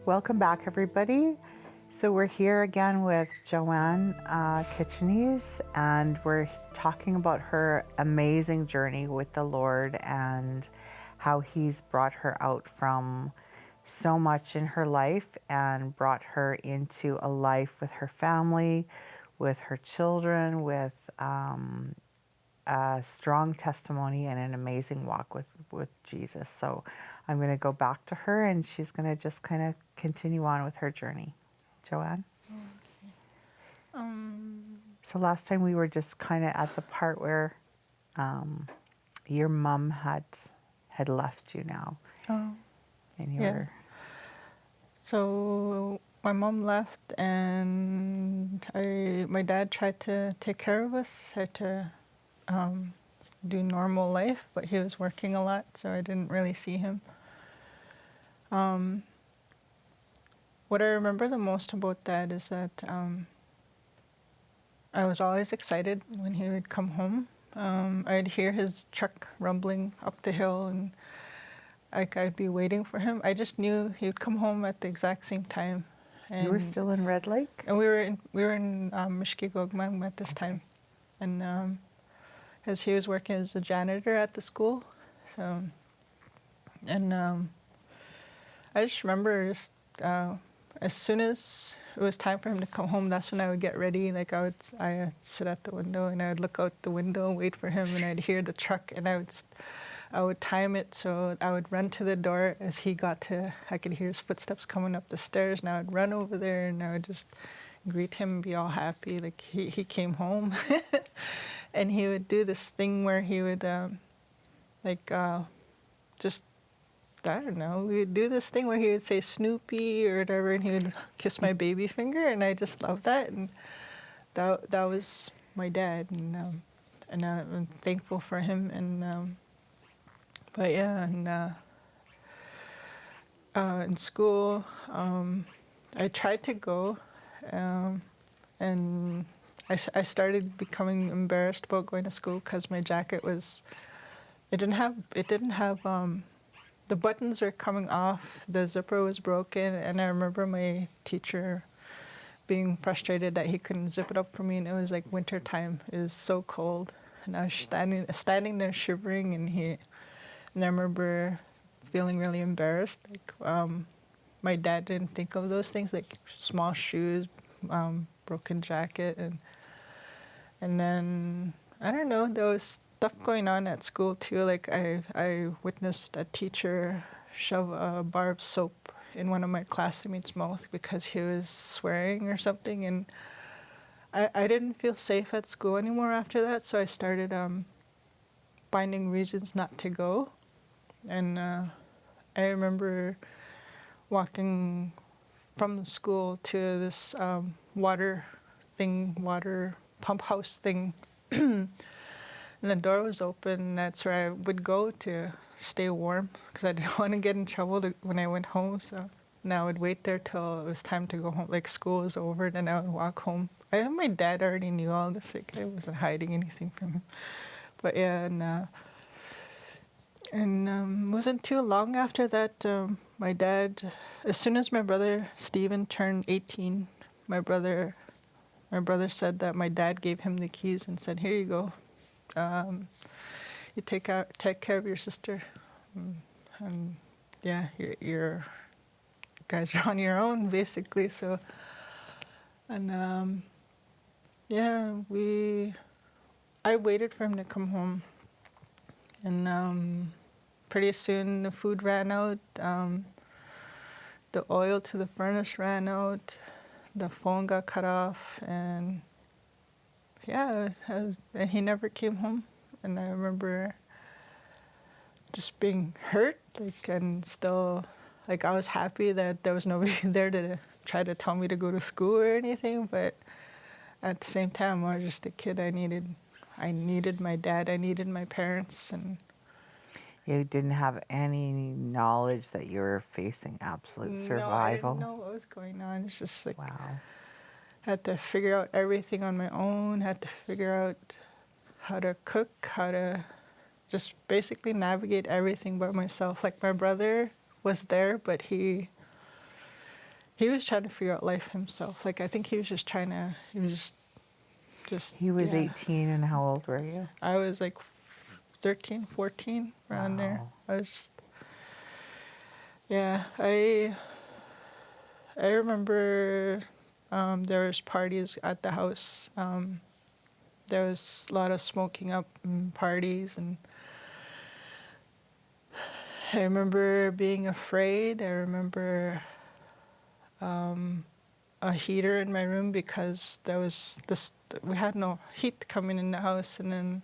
Welcome back, everybody. So we're here again with Joanne Kitchenese, and we're talking about her amazing journey with the Lord and how He's brought her out from so much in her life and brought her into a life with her family, with her children, with a strong testimony and an amazing walk with Jesus. So I'm going to go back to her, and she's going to just kind of continue on with her journey. Joanne? So last time we were just kind of at the part where your mom had left you now. Oh, And you yeah. were... So my mom left, and my dad tried to take care of us, tried to do normal life, but he was working a lot, so I didn't really see him. What I remember the most about Dad is that I was always excited when he would come home. I'd hear his truck rumbling up the hill, and I'd be waiting for him. I just knew he would come home at the exact same time. And You were still in Red Lake? And we were in Mishkigogmang at this time, and as he was working as a janitor at the school, so and I just remember as soon as it was time for him to come home, that's when I would get ready. Like I'd sit at the window and I would look out the window and wait for him, and I'd hear the truck, and I would time it so I would run to the door as he got to. I could hear his footsteps coming up the stairs, and I would run over there and I would just greet him and be all happy, like he came home. And he would do this thing where he would just, I don't know, we would do this thing where he would say Snoopy or whatever, and he would kiss my baby finger, and I just loved that. And that was my dad, and I'm thankful for him. And but yeah, and in school, I tried to go, and I started becoming embarrassed about going to school because my jacket it didn't have the buttons were coming off, the zipper was broken, and I remember my teacher being frustrated that he couldn't zip it up for me, and it was like winter time. It was so cold, and I was standing there shivering, and I remember feeling really embarrassed. Like my dad didn't think of those things, like small shoes, broken jacket, and then I don't know, there was stuff going on at school too. Like I witnessed a teacher shove a bar of soap in one of my classmates' mouth because he was swearing or something, and I didn't feel safe at school anymore after that, so I started finding reasons not to go. And I remember walking from the school to this water pump house thing. And the door was open, and that's where I would go to stay warm because I didn't want to get in trouble when I went home. So now I would wait there till it was time to go home, like school was over, then I would walk home. My dad already knew all this, like I wasn't hiding anything from him. But yeah, and it wasn't too long after that, my dad, as soon as my brother Stephen turned 18, my brother said that my dad gave him the keys and said, "Here you go. You take care of your sister, and yeah, you guys are on your own basically." So, and yeah, I waited for him to come home, and pretty soon the food ran out, the oil to the furnace ran out, the phone got cut off, and yeah, and he never came home. And I remember just being hurt, like, and still, like, I was happy that there was nobody there to try to tell me to go to school or anything, but at the same time, I was just a kid. I needed my dad, I needed my parents, and You didn't have any knowledge that you were facing absolute survival? No, I didn't know what was going on. It's just like, Wow. had to figure out everything on my own, had to figure out how to cook, how to just basically navigate everything by myself. Like, my brother was there, but he he was trying to figure out life himself. Like, I think he was just trying to, he was just He was yeah. 18, and how old were you? I was like 13, 14, around there. Wow. I was just, yeah, I remember there was parties at the house. There was a lot of smoking up and parties, and I remember being afraid. I remember a heater in my room because there was this, we had no heat coming in the house, and then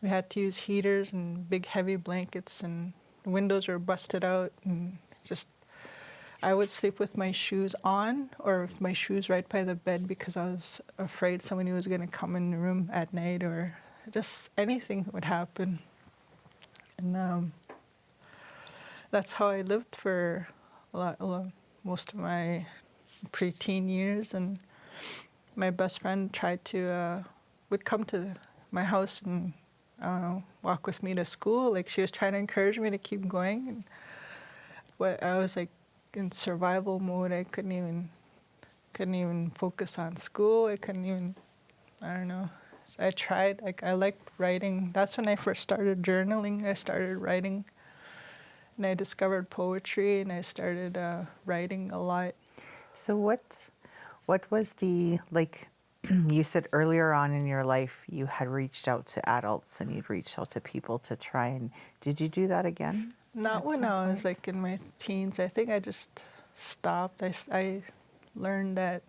we had to use heaters and big heavy blankets, and the windows were busted out, and just I would sleep with my shoes on or my shoes right by the bed because I was afraid somebody was going to come in the room at night, or just anything would happen. And that's how I lived for most of my preteen years. And my best friend would come to my house and walk with me to school. Like, she was trying to encourage me to keep going. But I was like in survival mode. I couldn't even focus on school. I don't know. I tried, like, I liked writing. That's when I first started journaling. I started writing, and I discovered poetry, and I started writing a lot. So what was the, like, you said earlier on in your life you had reached out to adults and you'd reached out to people to try and, did you do that again? Not at when some I was point? like in my teens. I think I just stopped. I learned that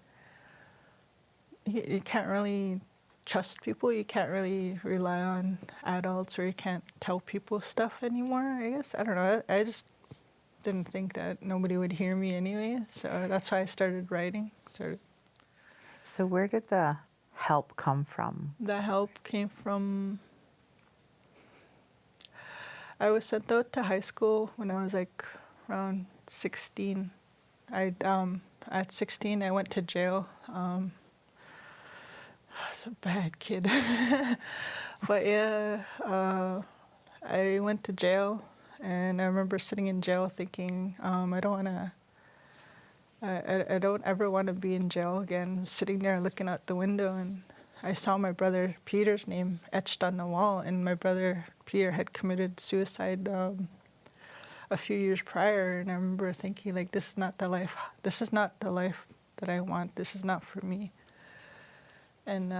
you can't really trust people. You can't really rely on adults, or you can't tell people stuff anymore, I guess. I don't know. I just didn't think that nobody would hear me anyway. So that's why I started writing. So where did the help come from? The help came from, I was sent out to high school when I was like around 16. At 16, I went to jail. I was a bad kid. But yeah, I went to jail, and I remember sitting in jail thinking, I don't ever want to be in jail again. Sitting there looking out the window, and I saw my brother Peter's name etched on the wall, and my brother Peter had committed suicide a few years prior, and I remember thinking, like, this is not the life. This is not the life that I want. This is not for me. And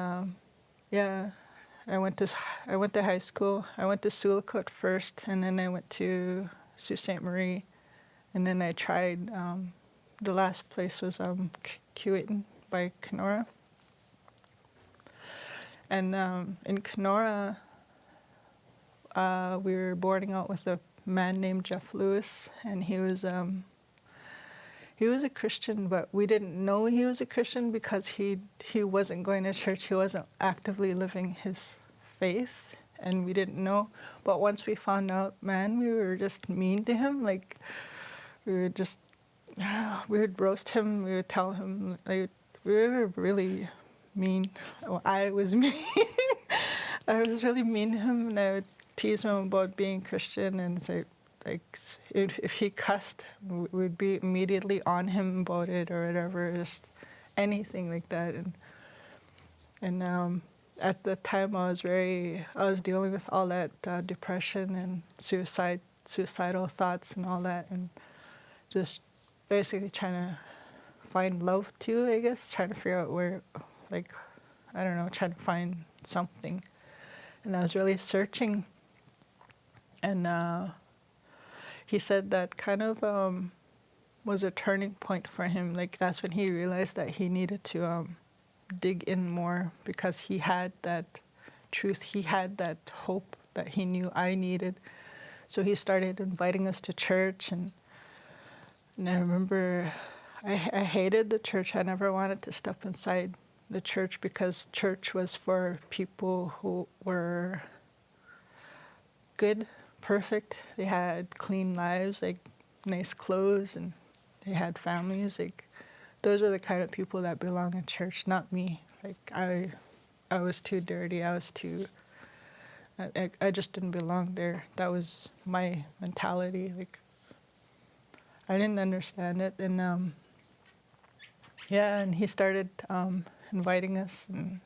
yeah, I went to high school. I went to Sulicut first, and then I went to Sault Ste. Marie, and then I tried. The last place was Keewatin by Kenora. And in Kenora, we were boarding out with a man named Jeff Lewis, and he was a Christian, but we didn't know he was a Christian because he wasn't going to church. He wasn't actively living his faith, and we didn't know. But once we found out, man, we were just mean to him. Like, we would roast him. We would tell him, like, we were really mean. Well, I was mean. I was really mean to him, and I would tease him about being Christian and say, like, if he cussed, we'd be immediately on him about it or whatever, just anything like that. And at the time, I was dealing with all that depression and suicidal thoughts and all that, and just basically trying to find love too, I guess, trying to figure out where, like, I don't know, trying to find something. And I was really searching, and he said that kind of was a turning point for him. Like, that's when he realized that he needed to dig in more, because he had that truth, he had that hope that he knew I needed. So he started inviting us to church, and I remember I hated the church. I never wanted to step inside the church because church was for people who were good, perfect. They had clean lives, like nice clothes, and they had families. Like, those are the kind of people that belong in church, not me. Like, I was too dirty. I just didn't belong there. That was my mentality. Like, I didn't understand it, and Yeah, and he started inviting us and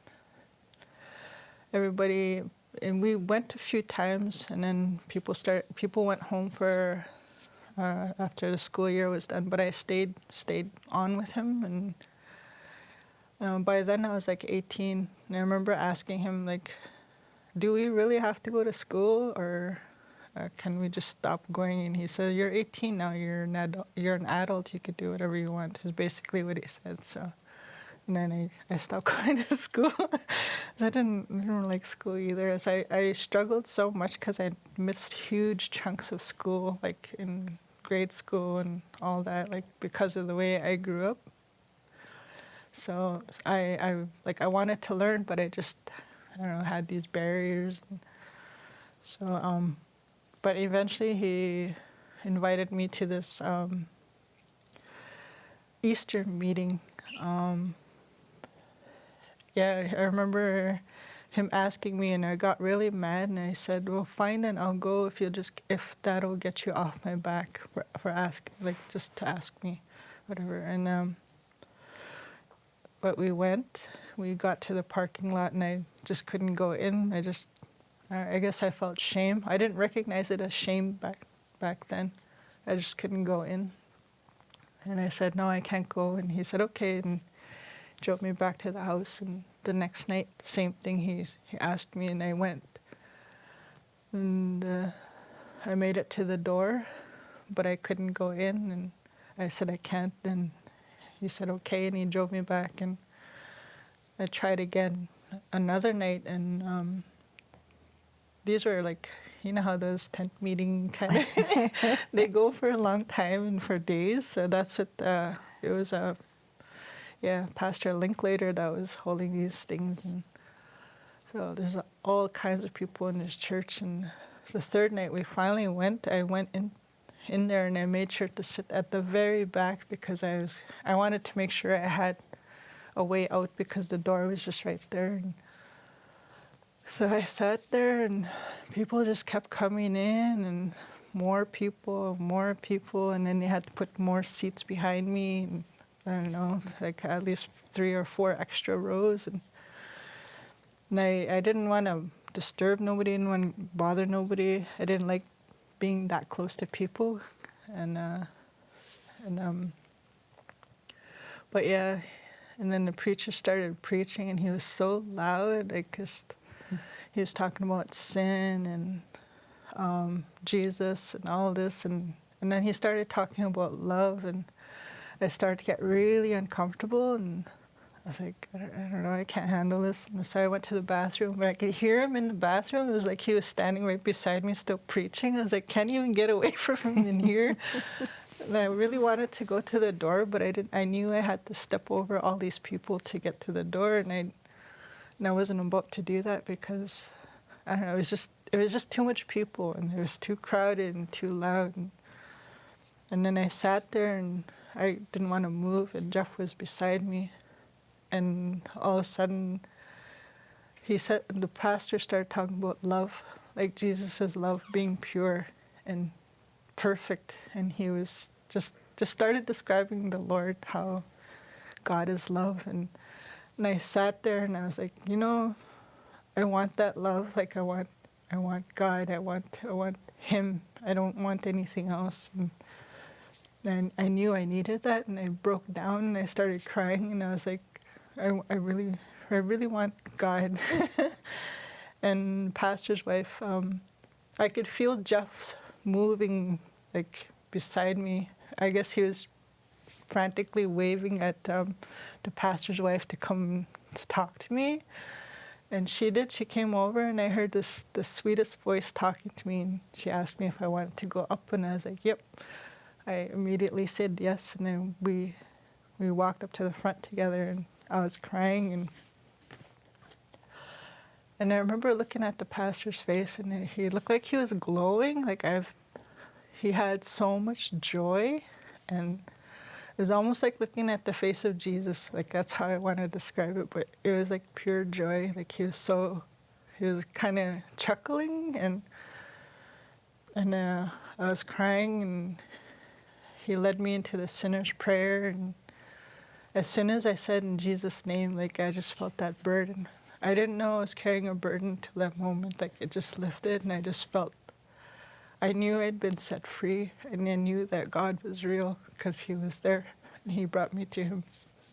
everybody, and we went a few times, and then people went home for after the school year was done. But I stayed on with him, and by then I was like 18, and I remember asking him like, "Do we really have to go to school, or can we just stop going?" And he said, "You're 18 now. You're an adult. You're an adult. You could do whatever you want." Is basically what he said. So. And then I stopped going to school. I didn't like school either. As I struggled so much because I missed huge chunks of school, like in grade school and all that, like because of the way I grew up. So I wanted to learn, but I just, I don't know, had these barriers. So but eventually he invited me to this Easter meeting. Yeah, I remember him asking me, and I got really mad, and I said, "Well, fine, then I'll go if that'll get you off my back for asking, like just to ask me, whatever." And but we got to the parking lot, and I just couldn't go in. I guess I felt shame. I didn't recognize it as shame back then. I just couldn't go in, and I said, "No, I can't go." And he said, "Okay," and drove me back to the house. And the next night, same thing. He asked me, and I went. And I made it to the door, but I couldn't go in. And I said, "I can't." And he said, "Okay," and he drove me back. And I tried again another night. And these were like, you know how those tent meeting kind of, they go for a long time and for days. So that's what, it was Pastor Linklater that was holding these things. And so there's all kinds of people in this church. And the third night we finally went, I went in there, and I made sure to sit at the very back because I wanted to make sure I had a way out because the door was just right there. And so I sat there, and people just kept coming in, and more people, and then they had to put more seats behind me. And I don't know, like at least 3 or 4 extra rows. And I didn't want to disturb nobody, didn't want to bother nobody. I didn't like being that close to people. But yeah, and then the preacher started preaching, and he was so loud, like just, he was talking about sin and Jesus and all this, and then he started talking about love, and I started to get really uncomfortable, and I was like, I don't know, I can't handle this. And so I went to the bathroom, but I could hear him in the bathroom. It was like he was standing right beside me still preaching. I was like, can't even get away from him in here. And I really wanted to go to the door, but I knew I had to step over all these people to get to the door, and I wasn't about to do that because, I don't know, it was just too much people, and it was too crowded and too loud. And then I sat there, and I didn't want to move, and Jeff was beside me. And all of a sudden, the pastor started talking about love, like Jesus' love being pure and perfect. And he was just started describing the Lord, how God is love. And I sat there, and I was like, I want that love. Like I want God. I want Him. I don't want anything else. And I knew I needed that, and I broke down, and I started crying, and I was like, I really want God. And pastor's wife, I could feel Jeff moving like beside me. I guess he was frantically waving at the pastor's wife to come to talk to me. And she did. She came over, and I heard the sweetest voice talking to me. And she asked me if I wanted to go up, and I was like, yep. I immediately said yes, and then we walked up to the front together, and I was crying, and I remember looking at the pastor's face, and he looked like he was glowing. Like he had so much joy, and it was almost like looking at the face of Jesus. Like that's how I want to describe it, but it was like pure joy. Like he was kind of chuckling, and I was crying, and he led me into the sinner's prayer, and as soon as I said in Jesus' name, like I just felt that burden. I didn't know I was carrying a burden till that moment. Like it just lifted, and I just felt. I knew I'd been set free, and I knew that God was real because He was there, and He brought me to Him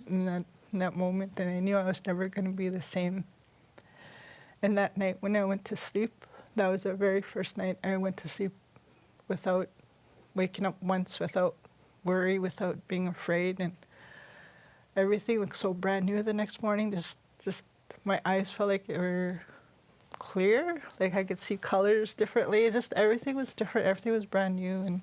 in that moment. And I knew I was never going to be the same. And that night when I went to sleep, that was the very first night I went to sleep without waking up once, without worry, without being afraid, and everything looked so brand new the next morning. Just my eyes felt like they were clear, like I could see colors differently. Just everything was different. Everything was brand new, and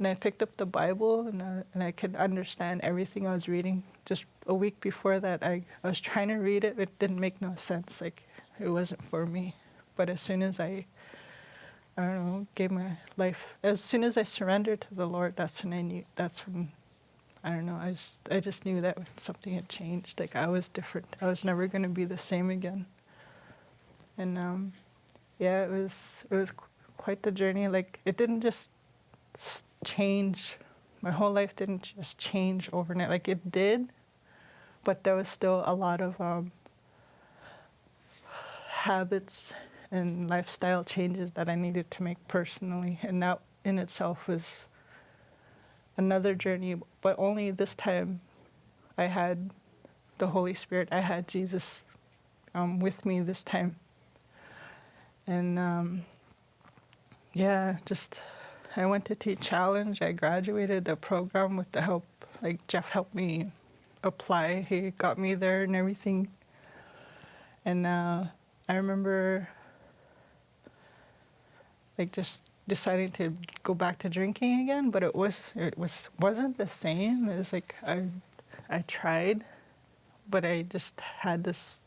I picked up the Bible, and I could understand everything I was reading. Just a week before that, I was trying to read it. It didn't make no sense. Like it wasn't for me. But as soon as I don't know, gave my life, as soon as I surrendered to the Lord, that's when I knew. That's when I don't know. I just knew that something had changed. Like I was different. I was never going to be the same again. And yeah, it was quite the journey. Like it didn't just change. My whole life didn't just change overnight. Like it did, but there was still a lot of habits and lifestyle changes that I needed to make personally, and that in itself was another journey. But only this time, I had the Holy Spirit. I had Jesus with me this time, and yeah, just I went to Teen Challenge. I graduated the program with the help. Like Jeff helped me apply. He got me there and everything. And I remember like just deciding to go back to drinking again, but it wasn't the same. It was like I tried, but I just had this,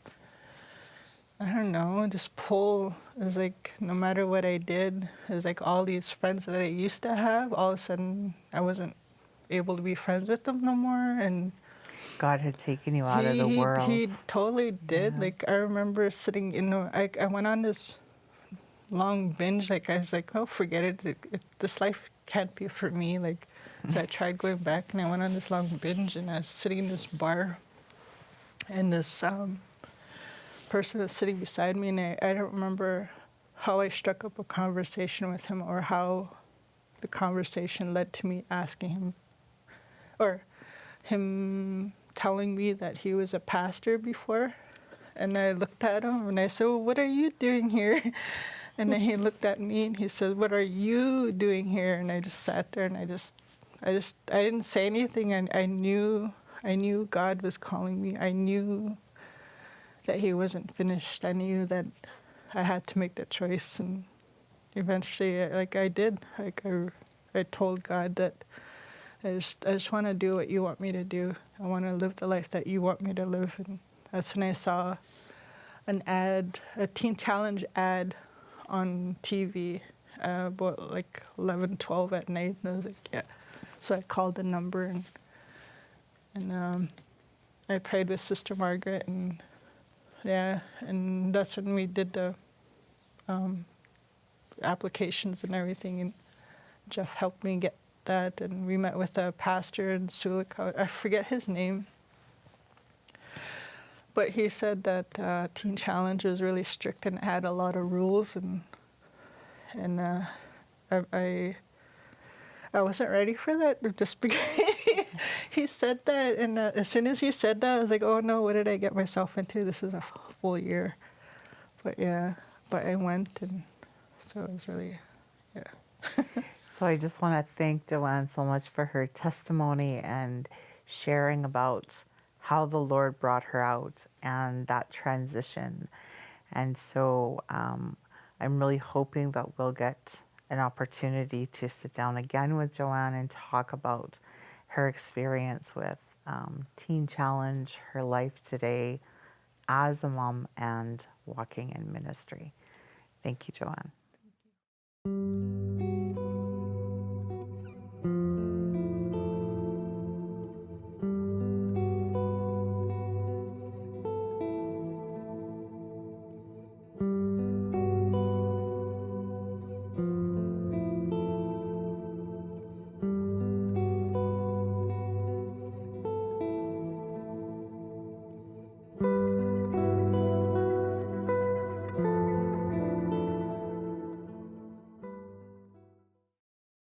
I don't know, just pull. It was like no matter what I did, it was like all these friends that I used to have, all of a sudden I wasn't able to be friends with them no more. And God had taken you out of the world. he totally did. Yeah. Like I remember sitting in I went on this long binge. Like I was like, oh, forget it. This life can't be for me. Like, so I tried going back, and I went on this long binge, and I was sitting in this bar, and this person was sitting beside me, and I don't remember how I struck up a conversation with him or how the conversation led to me asking him, or him telling me that he was a pastor before. And I looked at him and I said, well, what are you doing here? And then he looked at me and he said, what are you doing here? And I just sat there and I didn't say anything. And I knew God was calling me. I knew that He wasn't finished. I knew that I had to make that choice. And eventually, like I did, like I told God that I just want to do what you want me to do. I want to live the life that you want me to live. And that's when I saw an ad, a Teen Challenge ad on TV about like 11, 12 at night. And I was like, yeah. So I called the number and I prayed with Sister Margaret, and yeah, and that's when we did the applications and everything, and Jeff helped me get that, and we met with a pastor in Sulik. I forget his name, but he said that Teen Challenge was really strict and had a lot of rules, and I wasn't ready for that, just because he said that, and as soon as he said that, I was like, oh no, what did I get myself into? This is a full year. But yeah, but I went, and so it was really, yeah. So I just want to thank Joanne so much for her testimony and sharing about how the Lord brought her out and that transition. And so I'm really hoping that we'll get an opportunity to sit down again with Joanne and talk about her experience with Teen Challenge, her life today as a mom, and walking in ministry. Thank you, Joanne.